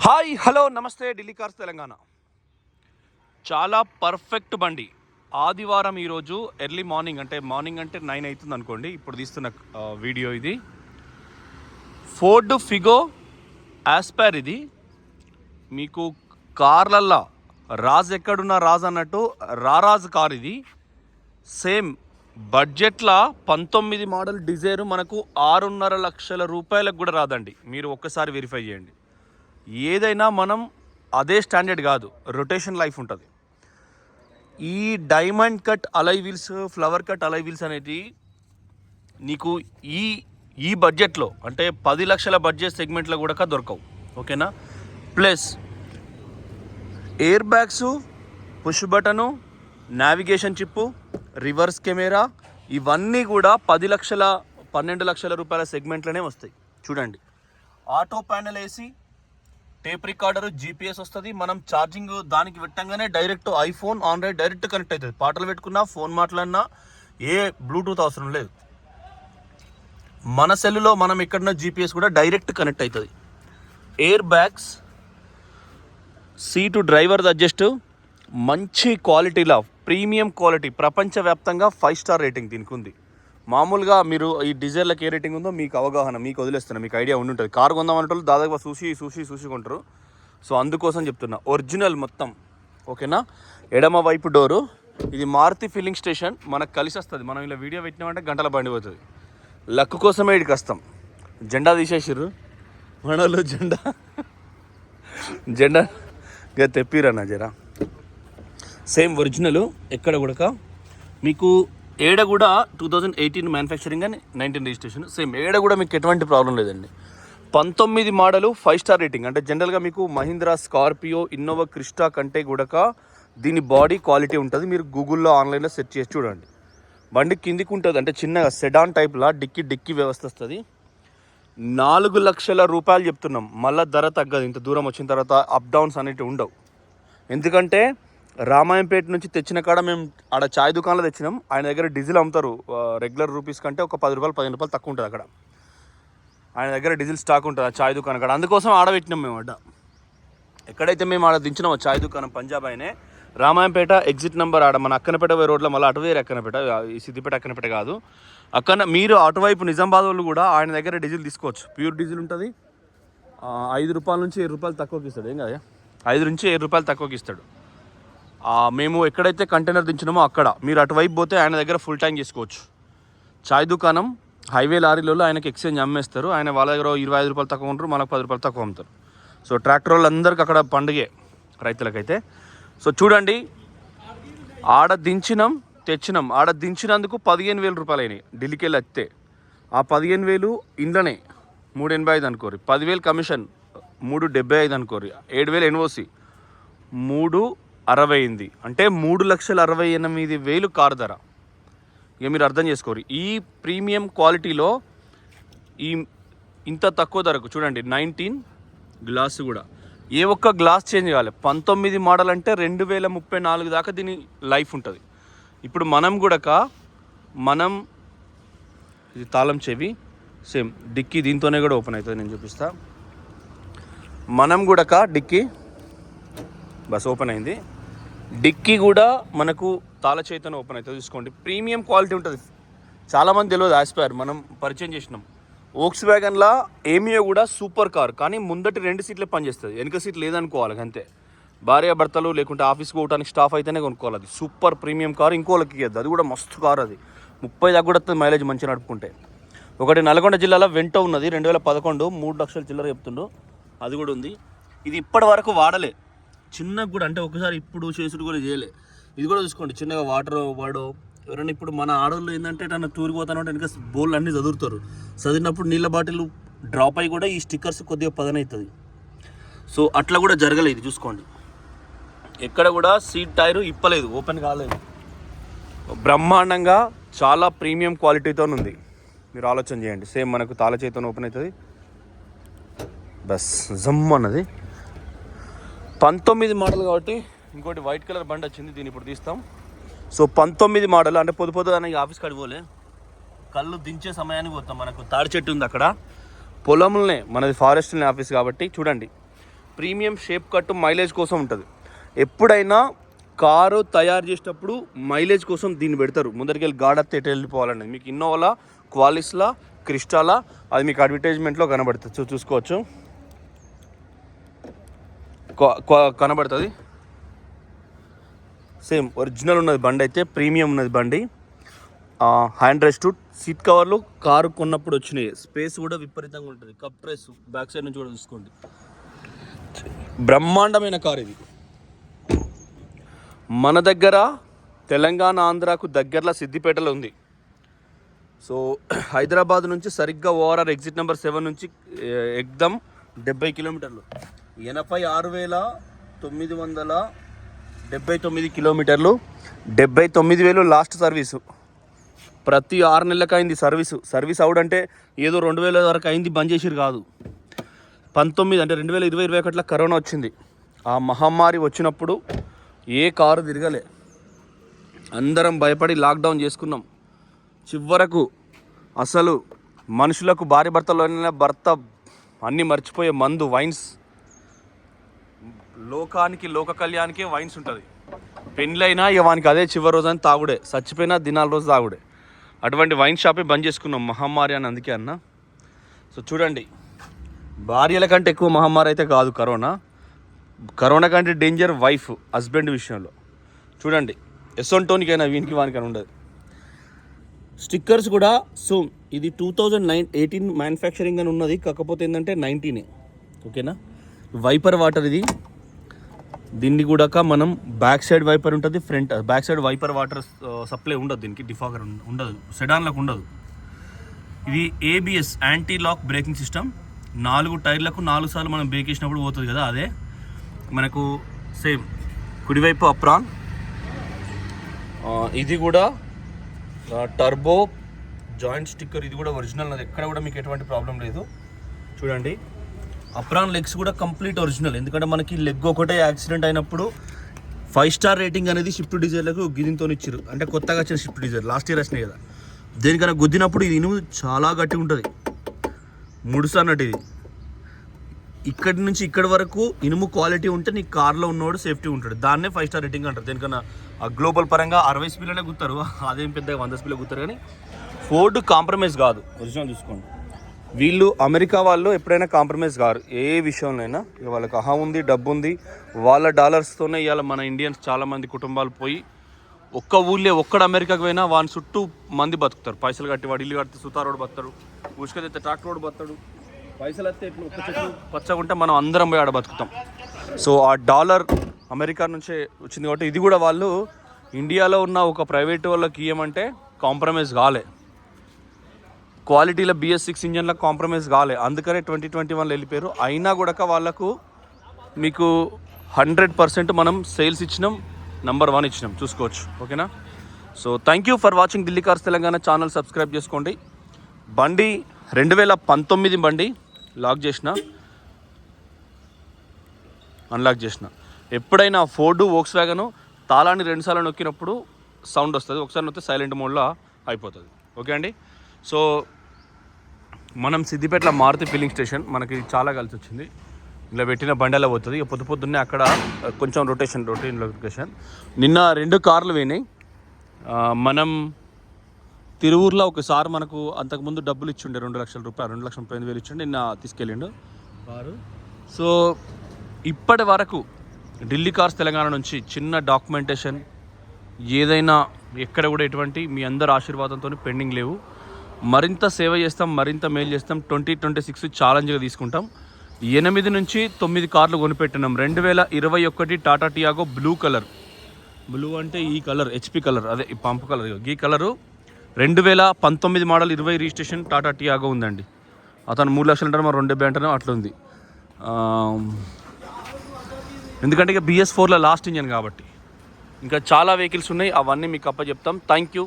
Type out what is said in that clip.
Hi hello నమస్తే Delhi cars Telangana. చాలా perfect బండి. ఆదివారం ఈరోజు ఎర్లీ మార్నింగ్ అంటే 9 అవుతుంది అనుకోండి ఇప్పుడు తీస్తున్న వీడియో. ఇది ఫోర్డ్ ఫిగో ఆస్పైర్. ఇది మీకు కార్లల్లో రాజ్ ఎక్కడున్నా రాజ్ అన్నట్టు రారాజ్ కార్. ఇది సేమ్ బడ్జెట్లో 19 మోడల్ డిజైర్ మనకు 6.5 లక్షల రూపాయలకు కూడా రాదండి. మీరు ఒక్కసారి వెరిఫై చేయండి. ఏదైనా మనం అదే స్టాండర్డ్ కాదు, రొటేషన్ లైఫ్ ఉంటుంది. ఈ డైమండ్ కట్ అలై వీల్స్, ఫ్లవర్ కట్ అలై వీల్స్ అనేది నీకు ఈ ఈ బడ్జెట్లో అంటే 10 లక్షల బడ్జెట్ సెగ్మెంట్లో కూడా దొరకవు. ఓకేనా? Plus air bags, push button, navigation chip, reverse camera, ఇవన్నీ కూడా 10 లక్షల 12 లక్షల రూపాయల సెగ్మెంట్లోనే వస్తాయి. చూడండి, auto panel AC, tape recorder, GPS వస్తుంది. మనం ఛార్జింగ్ దానికి పెట్టంగానే direct iPhone Android direct connect అవుతుంది. పాటలు పెట్టుకున్నా, ఫోన్ మాట్లాడినా ఏ బ్లూటూత్ అవసరం లేదు. మన సెల్లులో మనం ఎక్కడున్న జీపీఎస్ కూడా డైరెక్ట్ కనెక్ట్ అవుతుంది. ఎయిర్ బ్యాగ్స్, సీటు డ్రైవర్ది అడ్జస్ట్, మంచి క్వాలిటీలో ప్రీమియం క్వాలిటీ, ప్రపంచవ్యాప్తంగా 5 స్టార్ రేటింగ్ దీనికి ఉంది. మామూలుగా మీరు ఈ డీజిల్కి ఏ రేటింగ్ ఉందో మీకు అవగాహన, మీకు వదిలేస్తున్నా, మీకు ఐడియా ఉండి ఉంటుంది. కారు కొందామన్నట్టు దాదాపు చూసి కొంటారు. సో అందుకోసం చెప్తున్నా, ఒరిజినల్ మొత్తం. ఓకేనా? ఎడమ వైపు డోరు. ఇది మారుతి ఫిల్లింగ్ స్టేషన్. మనకు కలిసి వస్తుంది. మనం ఇలా వీడియో పెట్టినామంటే గంటల బండి పోతుంది. లక్ కోసమే ఇక్కడికి వస్తాం. జెండా తీసేసిర్రు మనోళ్ళు. జెండా తెప్పిరన్నా జరా. Same original. ఎక్కడ కూడా మీకు ఏడ కూడా 2018 మ్యానుఫ్యాక్చరింగ్ అని 19 రిజిస్ట్రేషన్. సేమ్ ఏడ కూడా మీకు ఎటువంటి ప్రాబ్లం లేదండి. 19 మోడలు 5 స్టార్ రేటింగ్. అంటే జనరల్గా మీకు మహీంద్రా స్కార్పియో, ఇన్నోవా క్రిస్టా కంటే కూడా దీని బాడీ క్వాలిటీ ఉంటుంది. మీరు గూగుల్లో ఆన్లైన్లో సెర్చ్ చేసి చూడండి. బండి కిందికి ఉంటుంది, అంటే చిన్నగా సెడాన్ టైప్లా డిక్కీ వ్యవస్థ వస్తుంది. 4 లక్షల రూపాయలు చెప్తున్నాం. మళ్ళీ ధర తగ్గదు. ఇంత దూరం వచ్చిన తర్వాత అప్ డౌన్స్ అనేవి ఉండవు. ఎందుకంటే రామాయంపేట నుంచి తెచ్చిన కాడ మేము ఆడ చాయ్ దుకాణంలో తెచ్చినాం. ఆయన దగ్గర డీజిల్ అమ్ముతారు రెగ్యులర్ రూపీస్ కంటే ఒక 10 రూపాయలు 15 రూపాయలు తక్కువ ఉంటుంది. అక్కడ ఆయన దగ్గర డీజిల్ స్టాక్ ఉంటుంది ఆ చాయ్ దుకాణం కాడ. అందుకోసం ఆడబెట్టినాం మేము. ఎక్కడైతే మేము ఆడ దించినామో చాయ్ దుకాణం పంజాబ్ ఆయనే, రామాయంపేట ఎగ్జిట్ నెంబర్ ఆడ మన అక్కనపేట రోడ్లో, మళ్ళీ అటువేరే అక్కనపేట, ఈ సిద్దిపేట అక్కనపేట కాదు. అక్కడ మీరు అటువైపు నిజామాబాద్ వాళ్ళు కూడా ఆయన దగ్గర డీజిల్ తీసుకోవచ్చు. ప్యూర్ డీజిల్ ఉంటుంది. 5 రూపాయల నుంచి 7 రూపాయలు తక్కువకి ఇస్తాడు. ఏం కదా, 5 నుంచి 7 రూపాయలు తక్కువకి ఇస్తాడు. మేము ఎక్కడైతే కంటైనర్ దించినామో అక్కడ మీరు అటువైపు పోతే ఆయన దగ్గర ఫుల్ ట్యాంక్ చేసుకోవచ్చు. చాయ్ దుకాణం హైవే లారీలలో ఆయనకి ఎక్స్చేంజ్ అమ్మేస్తారు. ఆయన వాళ్ళ దగ్గర 25 రూపాయలు తక్కువ ఉంటారు, మనకు 10 రూపాయలు తక్కువ అమ్ముతారు. సో ట్రాక్టర్ వాళ్ళందరికీ అక్కడ పండుగే, రైతులకైతే. సో చూడండి, ఆడ తెచ్చినాం. ఆడ దించినందుకు 15,000 రూపాయలు అయినాయి. ఢిల్లీకి వెళ్ళి వస్తే ఆ 15,000 ఇంట్లోనే 385 అనుకోరు, 10,000 కమిషన్ 375 అనుకోరు, 7,000 ఎన్ఓసి, 360 అంటే 3,68,000 కారు ధర. ఇక మీరు అర్థం చేసుకోరు. ఈ ప్రీమియం క్వాలిటీలో ఇంత తక్కువ ధరకు చూడండి. 19 గ్లాస్ కూడా ఏ ఒక్క గ్లాస్ చేంజ్ కావాలి. 19 మోడల్ అంటే 2034 దాకా దీని లైఫ్ ఉంటుంది. ఇప్పుడు మనం ఇది తాళం చెవి, సేమ్ డిక్కీ దీంతోనే కూడా ఓపెన్ అవుతుంది. నేను చూపిస్తా. మనం కూడా డిక్కీ బస్ ఓపెన్ అయింది. డిక్కీ కూడా మనకు తాళ చేతితో ఓపెన్ అవుతుంది. చూసుకోండి, ప్రీమియం క్వాలిటీ ఉంటుంది. చాలామంది తెలియదు ఆస్పైర్ మనం పరిచయం చేసినాం. వోక్స్ వ్యాగన్లా ఏమియో కూడా సూపర్ కార్, కానీ ముందటి 2 సీట్లే పనిచేస్తుంది, వెనుక సీట్ లేదనుకోవాలి అంతే. భార్య భర్తలు లేకుంటే ఆఫీస్కి పోవడానికి స్టాఫ్ అయితేనే కొనుక్కోవాలి. అది సూపర్ ప్రీమియం కార్. ఇంకోళ్ళకి ఇవ్వద్దు. అది కూడా మస్తు కార్. అది 30 దాకా కూడా వస్తుంది మైలేజ్ మంచిగా నడుపుకుంటే. ఒకటి నల్గొండ జిల్లాలో వెంటో ఉన్నది, 2011 3 లక్షల చిల్లర చెప్తుండో, అది కూడా ఉంది. ఇది ఇప్పటి వరకు వాడలే. చిన్నగా కూడా అంటే ఒకసారి ఇప్పుడు చేసుడు కూడా చేయలే. ఇది కూడా చూసుకోండి, చిన్నగా వాటర్ వాడో. ఎవరైనా ఇప్పుడు మన ఆడవాళ్ళు ఏంటంటే తన టూర్కి పోతానంటే వెనక బోళ్ళు అన్నీ చదువుతారు. చదివినప్పుడు నీళ్ళ బాటిల్ డ్రాప్ అయ్యి కూడా ఈ స్టిక్కర్స్ కొద్దిగా పదనవుతుంది. సో అట్లా కూడా జరగలేదు. చూసుకోండి, ఎక్కడ కూడా సీట్ టైరు ఇప్పలేదు, ఓపెన్ కాలేదు. బ్రహ్మాండంగా చాలా ప్రీమియం క్వాలిటీతో ఉంది. మీరు ఆలోచన చేయండి. సేమ్ మనకు తాళ చేతితో ఓపెన్ అవుతుంది. బస్ జమ్ అన్నది. 19 మోడల్ కాబట్టి ఇంకోటి వైట్ కలర్ బండి వచ్చింది, దీన్ని ఇప్పుడు తీస్తాం. సో 19 మోడల్ అంటే పొద్దున ఆఫీస్ కాడికి పోలే, కళ్ళు దించే సమయానికి పోతాం. మనకు తాడి చెట్టు ఉంది అక్కడ పొలంలోనే, మనది ఫారెస్ట్లోనే ఆఫీస్ కాబట్టి. చూడండి, ప్రీమియం షేప్ కట్ మైలేజ్ కోసం ఉంటుంది. ఎప్పుడైనా కారు తయారు చేసేటప్పుడు మైలేజ్ కోసం దీన్ని పెడతారు. ముందరికి వెళ్ళి గాడత్తి ఎటు వెళ్ళిపోవాలండి. మీకు ఇన్నోవాలా, క్వాలిస్లా, క్రిస్టాలా, అది మీకు అడ్వర్టైజ్మెంట్లో కనబడుతుంది. చూసుకోవచ్చు, కనబడుతుంది. సేమ్ ఒరిజినల్ ఉన్నది బండి, అయితే ప్రీమియం ఉన్నది బండి. హ్యాండ్ రెస్ట్, సీట్ కవర్లు కారు కొన్నప్పుడు వచ్చినాయి. స్పేస్ కూడా విపరీతంగా ఉంటుంది. కప్ ప్రెస్ బ్యాక్ సైడ్ నుంచి కూడా చూసుకోండి. బ్రహ్మాండమైన కారు ఇది. మన దగ్గర తెలంగాణ ఆంధ్రాకు దగ్గరలో సిద్దిపేటలో ఉంది. సో హైదరాబాద్ నుంచి సరిగ్గా ఓఆర్ఆర్ ఎగ్జిట్ నెంబర్ 7 నుంచి ఎగ్దమ్ 70 కిలోమీటర్లు, 86,979 కిలోమీటర్లు, 79,000 లాస్ట్ సర్వీసు. ప్రతి 6 నెలలకు అయింది సర్వీస్ అవుడంటే ఏదో 2,000 వరకు అయింది, బంద్ చేసిరు కాదు. 19 అంటే 2020-21 కరోనా వచ్చింది. ఆ మహమ్మారి వచ్చినప్పుడు ఏ కారు తిరగలే, అందరం భయపడి లాక్డౌన్ చేసుకున్నాం. చివరకు అసలు మనుషులకు భార్య భర్త అన్నీ మర్చిపోయే మందు, వైన్స్, లోక కళ్యాణికే వైన్స్ ఉంటుంది. పెళ్ళైనా ఇక వానికి అదే చివరి రోజు అని తాగుడే, చచ్చిపోయినా దినాల రోజు తాగుడే. అటువంటి వైన్ షాపే బంద్ చేసుకున్నాం మహమ్మారి అని, అందుకే అన్న. సో చూడండి, భార్యల కంటే ఎక్కువ మహమ్మారి అయితే కాదు కరోనా కంటే డేంజర్ వైఫ్, హస్బెండ్ విషయంలో. చూడండి, ఎసొంటోనికైనా వీనికి వానికైనా ఉండదు. స్టిక్కర్స్ కూడా సో ఇది 2018 మ్యానుఫ్యాక్చరింగ్ అని ఉన్నది, కాకపోతే ఏంటంటే 19, ఓకేనా. వైపర్ వాటర్ ఇది. దీన్ని కూడా మనం బ్యాక్ సైడ్ వైపర్ ఉంటుంది, back side wiper water supply ఉండదు దీనికి, డిఫాగర్ ఉండదు, సెడాన్లకు ఉండదు. ఇది ABS anti lock braking system. 4 టైర్లకు 4 సార్లు మనం బ్రేక్ వేసినప్పుడు పోతుంది కదా, అదే మనకు సేమ్. కుడివైపు అప్రాన్. ఇది కూడా టర్బో జాయింట్ స్టిక్కర్, ఇది కూడా ఒరిజినల్. అది ఎక్కడ కూడా మీకు ఎటువంటి ప్రాబ్లం లేదు. చూడండి, అప్రాన్ లెగ్స్ కూడా కంప్లీట్ ఒరిజినల్. ఎందుకంటే మనకి లెగ్ ఒకటే యాక్సిడెంట్ అయినప్పుడు 5 స్టార్ రేటింగ్ అనేది షిఫ్ట్ డిజైర్లకు గిదింతో ఇచ్చారు. అంటే కొత్తగా వచ్చిన షిఫ్ట్ డిజైర్ లాస్ట్ ఇయర్ వచ్చినాయి కదా, దేనికైనా గుద్దినప్పుడు ఇది ఇనుము చాలా గట్టిగా ఉంటుంది. ముడుసు అన్నట్టు ఇది. ఇక్కడి నుంచి ఇక్కడి వరకు ఇనుము క్వాలిటీ ఉంటే నీ కార్లో ఉన్నవాడు సేఫ్టీ ఉంటాడు. దాన్నే 5 స్టార్ రేటింగ్ అంటారు. దేనికన్నా గ్లోబల్ పరంగా 60 స్పీడ్లోనే గుత్తారు, అదేం పెద్దగా 100 స్పీడ్లో గుత్తారు. కానీ ఫోర్డ్ కాంప్రమైజ్ కాదు, ఒరిజినల్ చూసుకోండి. వీళ్ళు అమెరికా వాళ్ళు ఎప్పుడైనా కాంప్రమైజ్ కారు ఏ విషయంలోనైనా. వాళ్ళకి ఉంది, డబ్బు ఉంది, వాళ్ళ డాలర్స్తోనే ఇవాళ మన ఇండియన్స్ చాలామంది కుటుంబాలు పోయి ఒక్క ఊళ్ళో ఒక్కడ అమెరికాకి పోయినా వాని చుట్టూ మంది బతుకుతారు. పైసలు కట్టి వాడు ఇల్లు కడితే సుతారోడు బతాడు, ఉసుకైతే ట్రాక్టర్ బతాడు. పైసలు వస్తే ఎట్లా ఒక్క చెట్టు పచ్చగా ఉంటే మనం అందరం పోయి ఆడ బతుకుతాం. సో ఆ డాలర్ అమెరికా నుంచే వచ్చింది కాబట్టి ఇది కూడా వాళ్ళు ఇండియాలో ఉన్న ఒక ప్రైవేట్ వాళ్ళకి ఇవ్వమంటే కాంప్రమైజ్ కాలే. క్వాలిటీలో BS6 ఇంజన్లో కాంప్రమైజ్ కాలే, అందుకనే 2021లో వెళ్ళిపోయారు. అయినా కూడా వాళ్ళకు మీకు 100% మనం సేల్స్ ఇచ్చినాం, నంబర్ 1 ఇచ్చినాం, చూసుకోవచ్చు, ఓకేనా. So thank you for watching Delhi cars Telangana channel. Subscribe చేసుకోండి. బండి 2019 బండి అన్లాక్ చేసిన. ఎప్పుడైనా ఫోర్డు వోక్స్ వ్యాగన్ తాళాన్ని 2 సార్లు నొక్కినప్పుడు సౌండ్ వస్తుంది, ఒకసారి నొక్కితే సైలెంట్ మోడ్లో అయిపోతుంది, ఓకే అండి. సో మనం సిద్దిపేటలో మారుతి ఫిల్లింగ్ స్టేషన్ మనకి చాలా కలిసి వచ్చింది. ఇలా పెట్టిన బండిలో పోతుంది. ఇక పొద్దున్నే అక్కడ కొంచెం రొటేషన్ లొకేషన్. నిన్న 2 కార్లు పోయినాయి. మనం తిరువూరులో ఒకసారి మనకు అంతకుముందు డబ్బులు ఇచ్చిండే 2 లక్షల రూపాయలు, 2,35,000 ఇచ్చిండే, నిన్న తీసుకెళ్ళిండు కారు. సో ఇప్పటి వరకు ఢిల్లీ కార్స్ తెలంగాణ నుంచి చిన్న డాక్యుమెంటేషన్ ఏదైనా ఎక్కడ కూడా ఎటువంటి మీ అందరి ఆశీర్వాదంతో పెండింగ్ లేవు. మరింత సేవ చేస్తాం, మరింత మేలు చేస్తాం. 2026 ఛాలెంజ్గా తీసుకుంటాం. 8 నుంచి 9 కార్లు కొనిపెట్టినాం. 2021 Tata Tiago blue colour, blue అంటే ఈ కలర్ HP కలర్, అదే ఈ పంపు కలర్, ఈ colour 2019 model 20 registration Tata Tiago ఉందండి. అతను 3 లక్షలు అంటారు, మరి 2.70 అంటారు, అట్లా ఉంది. ఎందుకంటే ఇక BS4లో లాస్ట్ ఇంజన్ కాబట్టి. ఇంకా చాలా వెహికల్స్ ఉన్నాయి, అవన్నీ మీకు అప్పచెప్తాం. Thank you.